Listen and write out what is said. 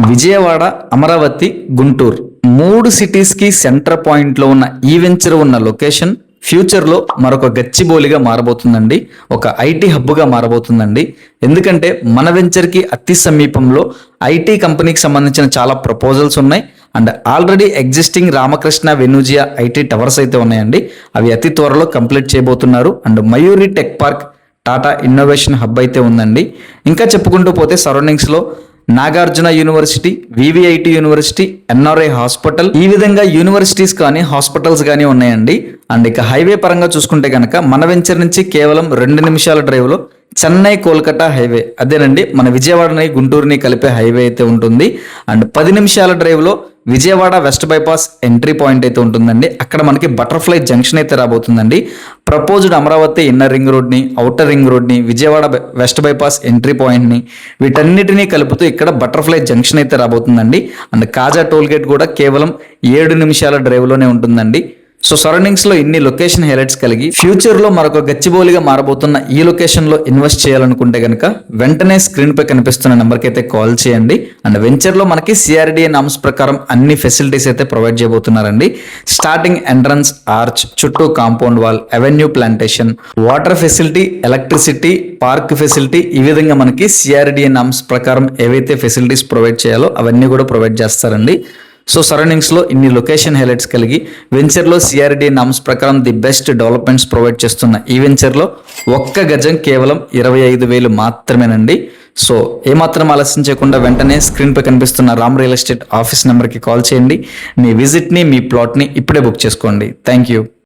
Vijayawada, Amaravati, Guntur 3 సిటీస్‌కి centre పాయింట్‌లో ఉన్న ఈ వెంచర్ ఉన్న లొకేషన్ ఫ్యూచర్‌లో మరొక గచ్చిబౌలిగా మారబోతుందండి. ఒక ఐటీ హబ్‌గా మారబోతుందండి. ఎందుకంటే మన వెంచర్‌కి అతి సమీపంలో ఐటీ కంపెనీకి సంబంధించిన చాలా ప్రపోజల్స్ ఉన్నాయి. అండ్ ఆల్రెడీ ఎగ్జిస్టింగ్ రామకృష్ణ వెనూజియా ఐటీ టవర్స్ అయితే ఉన్నాయండి. అవి అతి త్వరలో కంప్లీట్ చేయబోతున్నారు. And Mayuri tech park, Tata innovation hub అయితే ఉందండి. ఇంకా చెప్పుకుంటూ పోతే సరౌండింగ్స్‌లో Nagarjuna university, VVIT university, NRI hospital, ఈ విధంగా యూనివర్సిటీస్ కానీ హాస్పిటల్స్ కానీ ఉన్నాయండి. అండ్ ఇక హైవే పరంగా చూసుకుంటే కనుక మన వెంచర్ నుంచి కేవలం 2 నిమిషాల డ్రైవ్లో చెన్నై కోల్కతా హైవే, అదేనండి మన విజయవాడని గుంటూరుని కలిపే హైవే అయితే ఉంటుంది. అండ్ 10 నిమిషాల డ్రైవ్లో Vijayawada west bypass entry point అయితే ఉంటుందండి. అక్కడ మనకి బటర్ఫ్లై జంక్షన్ అయితే రాబోతుందండి. ప్రపోజ్డ్ అమరావతి ఇన్నర్ రింగ్ రోడ్ని, అవుటర్ రింగ్ రోడ్ని, విజయవాడ వెస్ట్ బైపాస్ ఎంట్రీ పాయింట్ని, వీటన్నిటినీ కలుపుతూ ఇక్కడ బటర్ఫ్లై జంక్షన్ అయితే రాబోతుందండి. అండ్ కాజా టోల్ గేట్ కూడా కేవలం 7 నిమిషాల డ్రైవ్లోనే ఉంటుందండి. సో సరౌండింగ్స్ లో ఇన్ని లొకేషన్ హైలైట్స్ కలిగి ఫ్యూచర్ లో మరొక గచ్చిబౌలిగా మారబోతున్న ఈ లొకేషన్ లో ఇన్వెస్ట్ చేయాలనుకుంటే కనుక వెంటనే స్క్రీన్ పై కనిపిస్తున్న నెంబర్కి అయితే కాల్ చేయండి. అండ్ వెంచర్ లో మనకి సిఆర్డిఏ నామ్స్ ప్రకారం అన్ని ఫెసిలిటీస్ అయితే ప్రొవైడ్ చేయబోతున్నారండి. స్టార్టింగ్ ఎంట్రన్స్ ఆర్చ్, చుట్టూ compound wall, avenue plantation, water facility, electricity, park facility, ఈ విధంగా మనకి సిఆర్డిఏ నామ్స్ ప్రకారం ఏవైతే ఫెసిలిటీస్ ప్రొవైడ్ చేయాలో అవన్నీ కూడా ప్రొవైడ్ చేస్తారండి. సో సరౌండింగ్స్ లో ఇన్ని లొకేషన్ హైలైట్స్ కలిగి వెంచర్ లో సిఆర్డి నామ్స్ ప్రకారం ది బెస్ట్ డెవలప్మెంట్స్ ప్రొవైడ్ చేస్తున్న ఈ వెంచర్ లో ఒక్క గజం కేవలం 25,000 మాత్రమేనండి. సో ఏమాత్రం ఆలస్యం చేయకుండా వెంటనే స్క్రీన్ పై కనిపిస్తున్న రామ్ రియల్ ఎస్టేట్ ఆఫీస్ నెంబర్కి కాల్ చేయండి. మీ విజిట్ ని, మీ ప్లాట్ ని ఇప్పుడే బుక్ చేసుకోండి. Thank you.